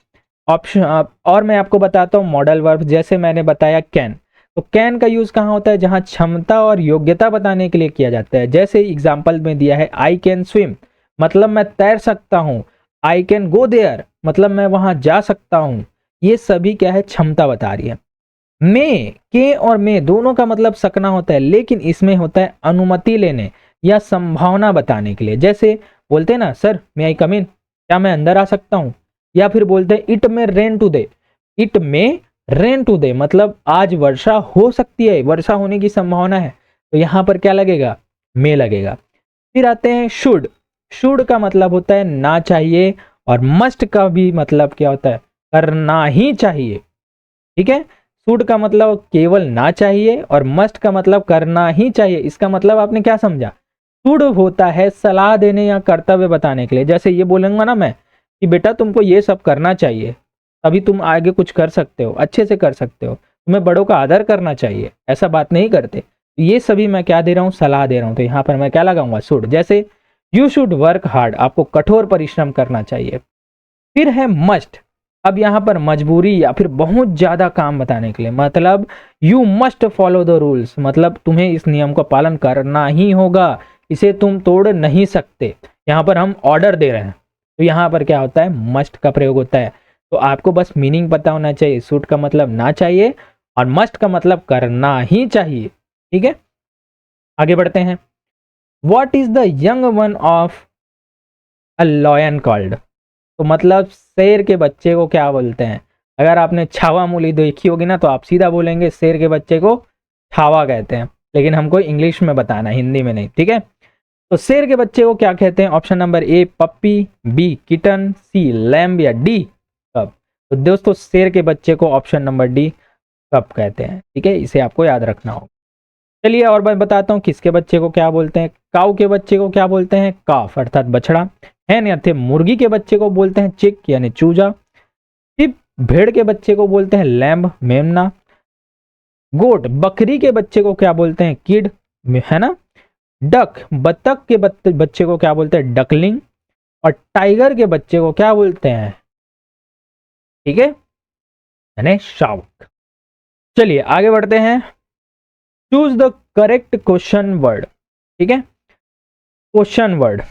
ऑप्शन और मैं आपको बताता हूं मॉडल वर्ब, जैसे मैंने बताया कैन, तो कैन का यूज कहां होता है, जहां क्षमता और योग्यता बताने के लिए किया जाता है। जैसे एग्जाम्पल में दिया है आई कैन स्विम, मतलब मैं तैर सकता हूं, आई कैन गो देयर, मतलब मैं वहां जा सकता हूं, ये सभी क्या है, क्षमता बता रही है। मे, के और मे दोनों का मतलब सकना होता है, लेकिन इसमें होता है अनुमति लेने या संभावना बताने के लिए। जैसे बोलते हैं ना सर मे आई कम इन, क्या मैं अंदर आ सकता हूं, या फिर बोलते हैं it may rain today, it may rain today, मतलब आज वर्षा हो सकती है, वर्षा होने की संभावना है, तो यहां पर क्या लगेगा, मे लगेगा। फिर आते हैं शुड, शुड का मतलब होता है ना चाहिए, और मस्ट का भी मतलब क्या होता है, करना ही चाहिए, ठीक है। शुड का मतलब केवल ना चाहिए, और मस्ट का मतलब करना ही चाहिए। इसका मतलब आपने क्या समझा, शुड होता है सलाह देने या कर्तव्य बताने के लिए। जैसे ये बोलूंगा ना मैं कि बेटा तुमको ये सब करना चाहिए, तभी तुम आगे कुछ कर सकते हो, अच्छे से कर सकते हो, तुम्हें बड़ों का आदर करना चाहिए, ऐसा बात नहीं करते। ये सभी मैं क्या दे रहा हूँ, सलाह दे रहा हूँ, तो यहाँ पर मैं क्या लगाऊंगा, शुड। जैसे यू शुड वर्क हार्ड, आपको कठोर परिश्रम करना चाहिए। फिर है मस्ट, अब यहाँ पर मजबूरी या फिर बहुत ज्यादा काम बताने के लिए, मतलब you must follow the rules, मतलब तुम्हें इस नियम का पालन करना ही होगा, इसे तुम तोड़ नहीं सकते। यहाँ पर हम ऑर्डर दे रहे हैं, तो यहाँ पर क्या होता है, मस्ट का प्रयोग होता है। तो आपको बस मीनिंग पता होना चाहिए, शुड का मतलब ना चाहिए, और मस्ट का मतलब करना ही चाहिए, ठीक है। आगे बढ़ते हैं। What is the young one of a lion called, तो मतलब शेर के बच्चे को क्या बोलते हैं। अगर आपने छावा मूली देखी होगी ना, तो आप सीधा बोलेंगे शेर के बच्चे को छावा कहते हैं, लेकिन हमको इंग्लिश में बताना, हिंदी में नहीं, ठीक है। तो शेर के बच्चे को क्या कहते हैं? Option number A puppy, B kitten, C lamb या डी कब। तो दोस्तों शेर के बच्चे को ऑप्शन नंबर डी कब कहते हैं। ठीक है, इसे आपको याद रखना होगा। चलिए और मैं बताता हूँ किसके बच्चे को क्या बोलते हैं। काऊ के बच्चे को क्या बोलते हैं? काफ अर्थात बछड़ा। हैन या थे मुर्गी के बच्चे को बोलते हैं चिक यानी चूजा। शिप भेड़ के बच्चे को बोलते हैं लैम्ब मेमना। गोट बकरी के बच्चे को क्या बोलते हैं? किड, है ना। डक बतख के बच्चे को क्या बोलते हैं? डकलिंग। और टाइगर के बच्चे को क्या बोलते हैं? ठीक है, यानी शार्क। चलिए आगे बढ़ते हैं। Choose the correct question word. ठीक है, क्वेश्चन वर्ड।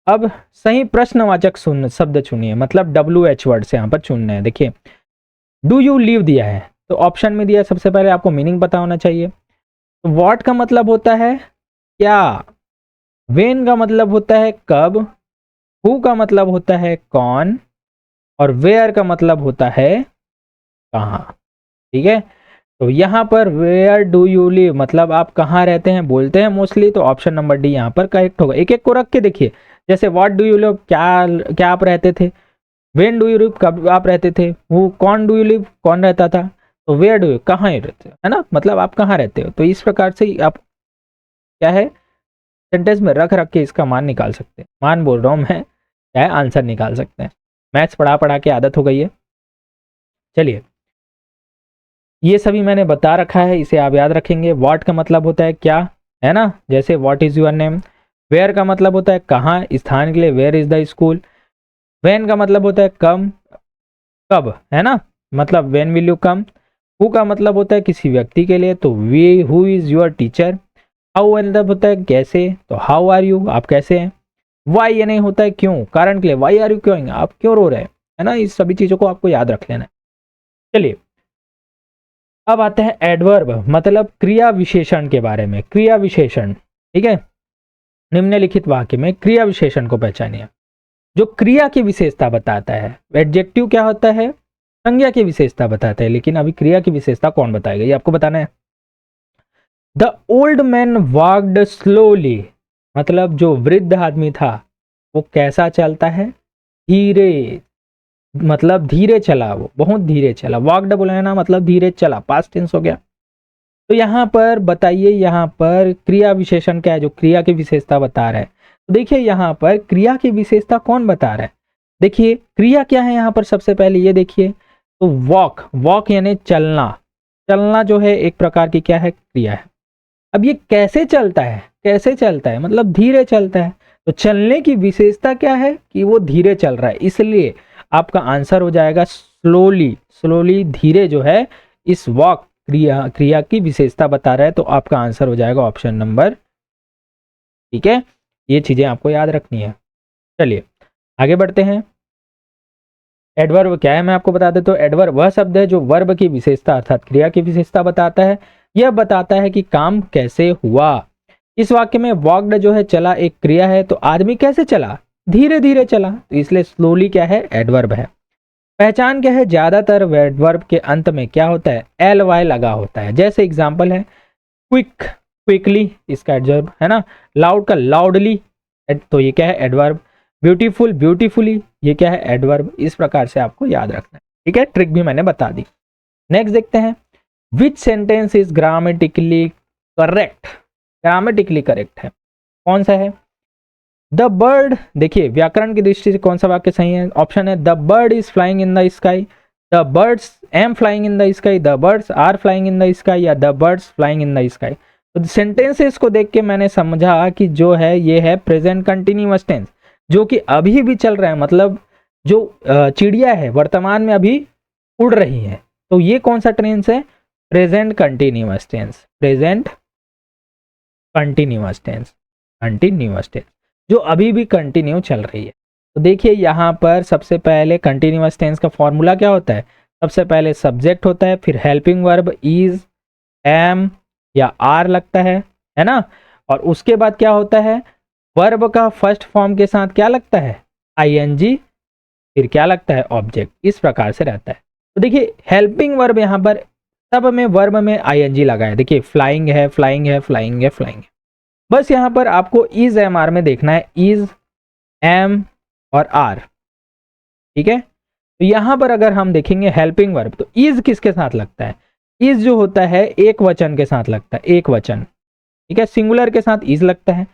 अब सही प्रश्नवाचक शब्द चुनिए, मतलब WH वर्ड से यहां पर चुनने हैं। देखिए डू यू लिव दिया है, तो ऑप्शन में दिया, सबसे पहले आपको मीनिंग पता होना चाहिए। तो व्हाट का मतलब होता है क्या, वेन का मतलब होता है कब, हु का मतलब होता है कौन, और वेयर का मतलब होता है कहाँ। ठीक है, तो यहाँ पर वेयर डू यू लिव मतलब आप कहाँ रहते हैं बोलते हैं मोस्टली, तो ऑप्शन नंबर डी यहाँ पर करेक्ट होगा। एक एक को रख के देखिए, जैसे व्हाट डू यू लिव क्या क्या आप रहते थे, वेन डू यू लिव कब आप रहते थे, वो कौन डू यू लिव कौन रहता था, तो वेयर डू यू कहाँ रहते हो, है ना, मतलब आप कहाँ रहते हो। तो इस प्रकार से आप क्या है सेंटेंस में रख रख के इसका मान निकाल सकते हैं। मान बोल रहा हूँ मैं, क्या है आंसर निकाल सकते हैं। मैथ्स पढ़ा पढ़ा के आदत हो गई है। चलिए ये सभी मैंने बता रखा है, इसे आप याद रखेंगे। व्हाट का मतलब होता है क्या, है ना, जैसे what is your name. Where का मतलब होता है कहाँ, स्थान के लिए where is the school. When का मतलब होता है कम, कब, है ना, मतलब when will you come. Who का मतलब होता है किसी व्यक्ति के लिए, तो we who is your teacher. How मतलब होता है कैसे, तो हाउ आर यू आप कैसे हैं। वाई ये नहीं होता है क्यों, कारण के लिए वाई आर यू क्यों, आप क्यों रो रहे हैं, है ना, इस सभी चीजों को आपको याद रख लेना है। चलिए अब आते हैं एडवर्ब, मतलब क्रिया विशेषण के बारे में। क्रिया विशेषण, ठीक है, निम्नलिखित वाक्य में क्रिया विशेषण को पहचानिए। जो क्रिया की विशेषता बताता है, एडजेक्टिव क्या होता है, संज्ञा की विशेषता बताता है, लेकिन अभी क्रिया की विशेषता कौन बताएगा ये आपको बताना है। The old man walked slowly, मतलब जो वृद्ध आदमी था वो कैसा चलता है, धीरे, मतलब धीरे चला, वो बहुत धीरे चला। वॉक्ड बोला ना मतलब धीरे चला, पास्ट टेंस हो गया। तो यहाँ पर बताइए, यहाँ पर क्रिया विशेषण क्या है जो क्रिया की विशेषता बता रहा है। तो देखिए यहाँ पर क्रिया की विशेषता कौन बता रहा है, देखिए क्रिया क्या है यहाँ पर, सबसे पहले ये देखिए, तो वॉक, वॉक यानी चलना, चलना जो है एक प्रकार की क्या है क्रिया है। अब ये कैसे चलता है, कैसे चलता है मतलब धीरे चलता है, तो चलने की विशेषता क्या है कि वो धीरे चल रहा है, इसलिए आपका आंसर हो जाएगा स्लोली। स्लोली धीरे जो है इस वॉक क्रिया की विशेषता बता रहा है, तो आपका आंसर हो जाएगा ऑप्शन नंबर। ठीक है, ये चीजें आपको याद रखनी है। चलिए आगे बढ़ते हैं। एडवर्ब क्या है मैं आपको बता देता हूँ। एडवर्ब वह शब्द है जो वर्ब की विशेषता अर्थात क्रिया की विशेषता बताता है। यह बताता है कि काम कैसे हुआ। इस वाक्य में वॉक्ड जो है चला एक क्रिया है, तो आदमी कैसे चला, धीरे धीरे चला, तो इसलिए स्लोली क्या है एडवर्ब है। पहचान क्या है, ज्यादातर एडवर्ब के अंत में क्या होता है, एल वाई लगा होता है। जैसे एग्जांपल है क्विक, क्विकली इसका एडवर्ब है ना, लाउड का लाउडली, तो ये क्या है एडवर्ब। ब्यूटीफुल, ब्यूटीफुली, ये क्या है एडवर्ब। इस प्रकार से आपको याद रखना है। ठीक है, ट्रिक भी मैंने बता दी। नेक्स्ट देखते हैं, विच sentence is grammatically correct. Grammatically correct है, कौन सा है, द बर्ड। देखिए व्याकरण की दृष्टि से कौन सा वाक्य सही है, ऑप्शन है the bird is flying in the sky, the birds am flying in the sky, the birds are flying in the sky, या the birds flying in the sky. तो सेंटेंसेस को देख के मैंने समझा कि जो है ये है प्रेजेंट कंटिन्यूअस टेंस, जो कि अभी भी चल रहा है, मतलब जो चिड़िया है वर्तमान में अभी उड़ रही है, तो ये कौन सा टेंस है, present continuous tense, present continuous tense, continuous tense जो अभी भी कंटिन्यू चल रही है। तो देखिए यहाँ पर सबसे पहले कंटिन्यूअस टेंस का फॉर्मूला क्या होता है, सबसे पहले सब्जेक्ट होता है, फिर हेल्पिंग वर्ब इज, एम या आर लगता है ना, और उसके बाद क्या होता है, वर्ब का फर्स्ट फॉर्म के साथ क्या लगता है, आईएनजी, फिर क्या लगता है ऑब्जेक्ट। इस प्रकार से रहता है। तो देखिए हेल्पिंग वर्ब यहाँ पर सब में वर्ब में आईएनजी लगा है। देखिए फ्लाइंग है, फ्लाइंग है, फ्लाइंग है, फ्लाइंग है, बस यहाँ पर आपको इज एम आर में देखना है, इज एम और आर, ठीक है। तो यहाँ पर अगर हम देखेंगे हेल्पिंग वर्ब, तो इज किसके साथ लगता है, इज जो होता है एक वचन के साथ लगता है, एक वचन, ठीक है, सिंगुलर के साथ इज लगता है।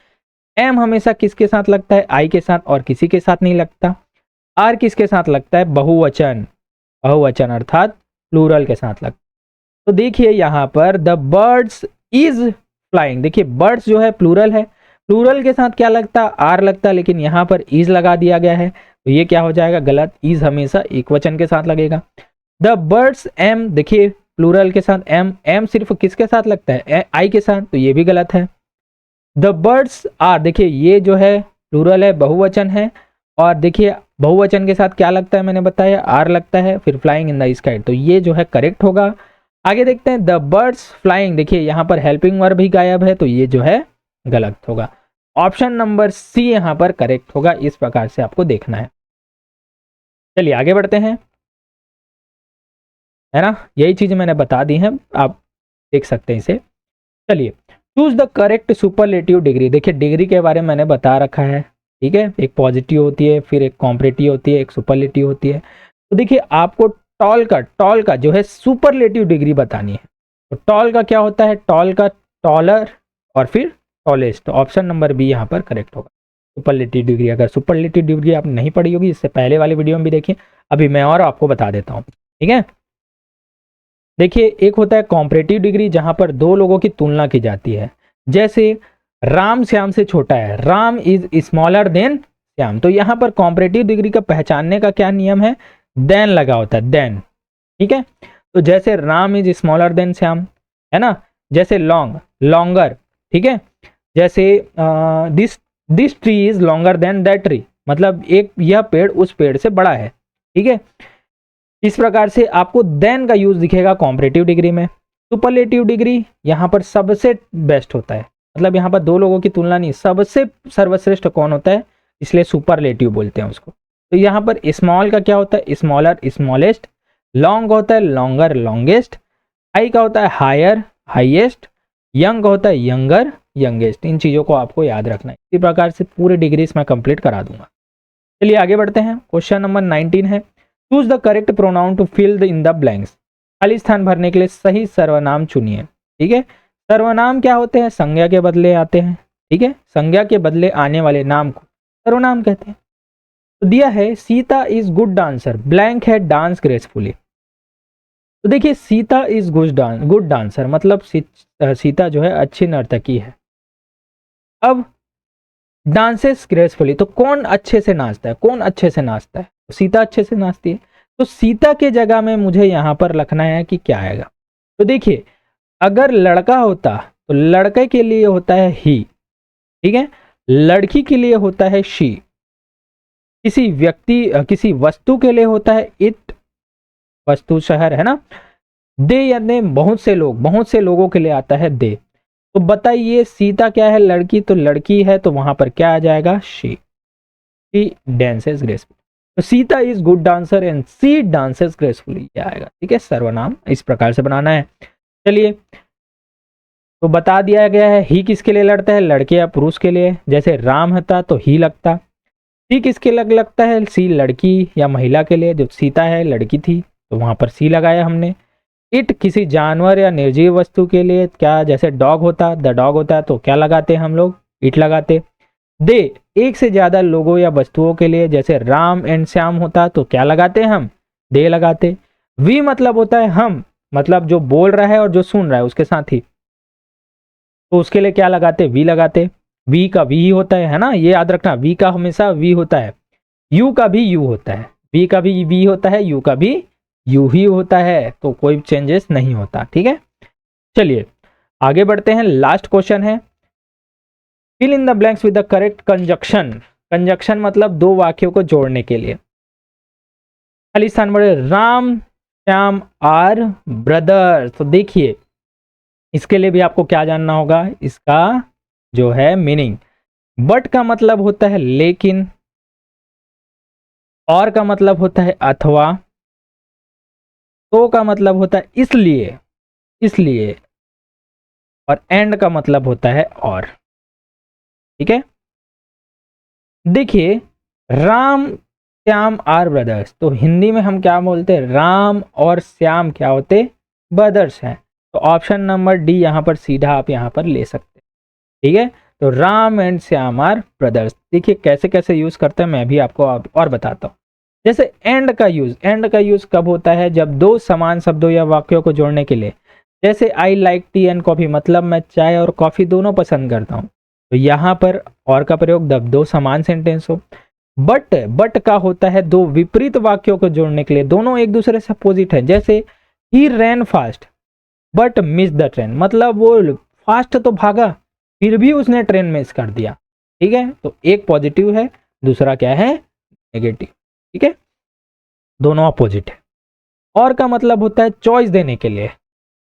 एम हमेशा किसके साथ लगता है, आई के साथ, और किसी के साथ नहीं लगता। आर किसके साथ लगता है, बहुवचन, बहुवचन अर्थात प्लूरल के साथ लगता है। तो देखिए यहाँ पर द बर्ड्स इज फ्लाइंग, देखिए बर्ड्स जो है प्लूरल है, प्लूरल के साथ क्या लगता, आर लगता, लेकिन यहाँ पर इज लगा दिया गया है, तो ये क्या हो जाएगा, गलत। इज हमेशा एक वचन के साथ लगेगा। द बर्ड्स एम, देखिए प्लूरल के साथ एम, एम सिर्फ किसके साथ लगता है, आई के साथ, तो ये भी गलत है। द बर्ड्स आर, देखिए ये जो है प्लूरल है, बहुवचन है, और देखिए बहुवचन के साथ क्या लगता है, मैंने बताया आर लगता है, फिर फ्लाइंग इन द स्काई, तो ये जो है करेक्ट होगा। आगे देखते हैं, द बर्ड्स फ्लाइंग, देखिए यहाँ पर हेल्पिंग वर्ब भी गायब है, तो ये जो है गलत होगा। ऑप्शन नंबर सी यहाँ पर करेक्ट होगा। इस प्रकार से आपको देखना है। चलिए आगे बढ़ते हैं, है ना, यही चीज मैंने बता दी है, आप देख सकते हैं इसे। चलिए, choose the correct superlative degree, देखिए डिग्री के बारे में मैंने बता रखा है, ठीक है, एक पॉजिटिव होती है, फिर एक कॉम्परेटिव होती है, एक सुपरलेटिव होती है। तो देखिए आपको टॉल का जो है सुपरलेटिव डिग्री बतानी है। तो टॉल का क्या होता है, टॉल का टॉलर और फिर टॉलेस्ट, तो ऑप्शन नंबर बी यहाँ पर करेक्ट होगा, सुपरलेटिव डिग्री। अगर सुपरलेटिव डिग्री आप नहीं पढ़ी होगी, इससे पहले वाली वीडियो में भी देखिए, अभी मैं और आपको बता देता हूँ, ठीक है। देखिए एक होता है कॉम्परेटिव डिग्री, जहां पर दो लोगों की तुलना की जाती है, जैसे राम श्याम से छोटा है, Ram is smaller than Shyam, तो यहाँ पर कॉम्परेटिव डिग्री का पहचानने का क्या नियम है, देन लगा होता है, देन, ठीक है। तो जैसे Ram is smaller than Shyam, है ना, जैसे लॉन्ग, लॉन्गर, ठीक है, जैसे this tree is longer than that tree, मतलब एक यह पेड़ उस पेड़ से बड़ा है, ठीक है। इस प्रकार से आपको देन का यूज दिखेगा कॉम्परेटिव डिग्री में। सुपरलेटिव डिग्री यहाँ पर सबसे बेस्ट होता है, मतलब यहाँ पर दो लोगों की तुलना नहीं, सबसे सर्वश्रेष्ठ कौन होता है, इसलिए सुपरलेटिव बोलते हैं उसको। तो यहाँ पर स्मॉल का क्या होता है, स्मॉलर, स्मॉलेस्ट, लॉन्ग होता है लॉन्गर, लॉन्गेस्ट, हाई का होता है हायर, हाईएस्ट, यंग होता है यंगर, यंगेस्ट। इन चीजों को आपको याद रखना है। इसी प्रकार से पूरी डिग्रीज मैं कंप्लीट करा दूंगा। चलिए आगे बढ़ते हैं, क्वेश्चन नंबर 19 है, choose the correct pronoun to fill in the blanks, खाली स्थान भरने के लिए सही सर्वनाम चुनिए, ठीक है। सर्वनाम क्या होते हैं, संज्ञा के बदले आते हैं, ठीक है, संज्ञा के बदले आने वाले नाम को सर्वनाम कहते हैं। तो दिया है Sita is good dancer, blank है डांस ग्रेसफुली। तो देखिए सीता इज गुड डांसर, मतलब सीता जो है अच्छी नर्तकी है। अब डांसेस ग्रेसफुली, तो कौन अच्छे से नाचता है, कौन अच्छे से नाचता है, सीता अच्छे से नाचती है। तो सीता के जगह में मुझे यहां पर लिखना है कि क्या आएगा। तो देखिए अगर लड़का होता तो लड़के के लिए होता है ही, ठीक है, लड़की के लिए होता है शी, किसी व्यक्ति किसी वस्तु के लिए होता है इट, वस्तु शहर, है ना। दे यानी बहुत से लोग, बहुत से लोगों के लिए आता है दे। तो बताइए सीता क्या है, लड़की, तो लड़की है, तो वहां पर क्या आ जाएगा, शी डांसेस ग्रेसफुली। तो Sita is good dancer and she dances gracefully, ये आएगा, ठीक है, सर्वनाम इस प्रकार से बनाना है। चलिए तो बता दिया गया है ही किसके लिए लड़ता है, लड़के या पुरुष के लिए, जैसे राम होता तो ही लगता। सी किसके लगता है, सी लड़की या महिला के लिए, जो सीता है लड़की थी तो वहां पर सी लगाया हमने। इट किसी जानवर या निर्जीव वस्तु के लिए, क्या जैसे डॉग होता, द डॉग होता है तो क्या लगाते हम लोग, इट लगाते। दे एक से ज्यादा लोगों या वस्तुओं के लिए, जैसे राम एंड श्याम होता तो क्या लगाते हम, दे लगाते। वी मतलब होता है हम, मतलब जो बोल रहा है और जो सुन रहा है उसके साथ ही, तो उसके लिए क्या लगाते, वी लगाते। वी का वी ही होता है ना, ये याद रखना, वी का हमेशा वी होता है, यू का भी यू होता है, वी का भी वी होता है, यू का भी यू ही होता है, तो कोई चेंजेस नहीं होता, ठीक है। चलिए आगे बढ़ते हैं, लास्ट क्वेश्चन है, fill in the blanks with the correct conjunction. Conjunction मतलब दो वाक्यों को जोड़ने के लिए। खाली स्थान पर राम श्याम आर ब्रदर, तो देखिए इसके लिए भी आपको क्या जानना होगा, इसका जो है मीनिंग। बट का मतलब होता है लेकिन, और का मतलब होता है अथवा, तो का मतलब होता है इसलिए, इसलिए, और एंड का मतलब होता है और। ठीक है। देखिए राम श्याम आर ब्रदर्स, तो हिंदी में हम क्या बोलते हैं, राम और श्याम क्या होते, ब्रदर्स हैं। तो ऑप्शन नंबर डी यहाँ पर सीधा आप यहाँ पर ले सकते हैं। ठीक है, तो Ram and Shyam are brothers. देखिए कैसे कैसे यूज करते हैं मैं भी आपको और बताता हूँ। जैसे एंड का यूज कब होता है, जब दो समान शब्दों या वाक्यों को जोड़ने के लिए, जैसे I like T and coffee, मतलब मैं चाय और कॉफी दोनों पसंद करता हूँ। तो यहाँ पर और का प्रयोग जब दो समान सेंटेंस हो। बट का होता है दो विपरीत वाक्यों को जोड़ने के लिए, दोनों एक दूसरे से अपोजिट है। जैसे ही ran fast but miss the train, मतलब वो फास्ट तो भागा फिर भी उसने ट्रेन मिस कर दिया। ठीक है, तो एक पॉजिटिव है, दूसरा क्या है, नेगेटिव। ठीक है, दोनों अपोजिट है। और का मतलब होता है चॉइस देने के लिए,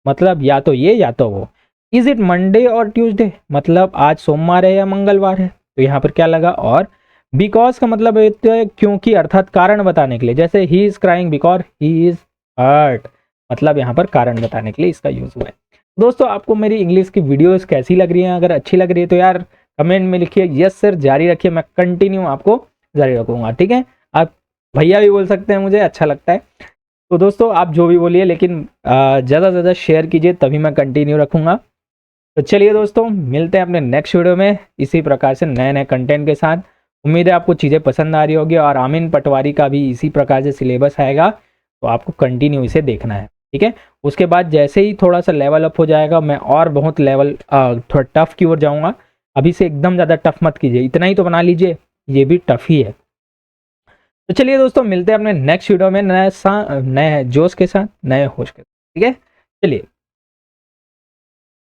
मतलब या तो ये या तो वो। इज इट मंडे और ट्यूसडे, मतलब आज सोमवार है या मंगलवार है। तो यहाँ पर क्या लगा और। बिकॉज का मतलब होता है क्योंकि, अर्थात कारण बताने के लिए। जैसे he is crying because he is hurt, मतलब यहाँ पर कारण बताने के लिए इसका यूज हुआ है। दोस्तों आपको मेरी इंग्लिश की वीडियोस कैसी लग रही हैं, अगर अच्छी लग रही है तो यार कमेंट में लिखिए यस सर, जारी रखिए, मैं कंटिन्यू आपको जारी रखूंगा। ठीक है, आप भैया भी बोल सकते हैं, मुझे अच्छा लगता है। तो दोस्तों आप जो भी बोलिए, लेकिन ज़्यादा से ज़्यादा शेयर कीजिए, तभी मैं कंटिन्यू रखूंगा। तो चलिए दोस्तों मिलते हैं अपने नेक्स्ट वीडियो में इसी प्रकार से नए नए कंटेंट के साथ। उम्मीद है आपको चीज़ें पसंद आ रही होगी, और आमीन पटवारी का भी इसी प्रकार से सिलेबस आएगा, तो आपको कंटिन्यू इसे देखना है। ठीक है, उसके बाद जैसे ही थोड़ा सा लेवल अप हो जाएगा, मैं और बहुत लेवल थोड़ा टफ की ओर जाऊँगा। अभी से एकदम ज़्यादा टफ मत कीजिए, इतना ही तो बना लीजिए, ये भी टफ ही है। तो चलिए दोस्तों मिलते हैं अपने नेक्स्ट वीडियो में नए जोश के साथ, नए होश के साथ। ठीक है, चलिए।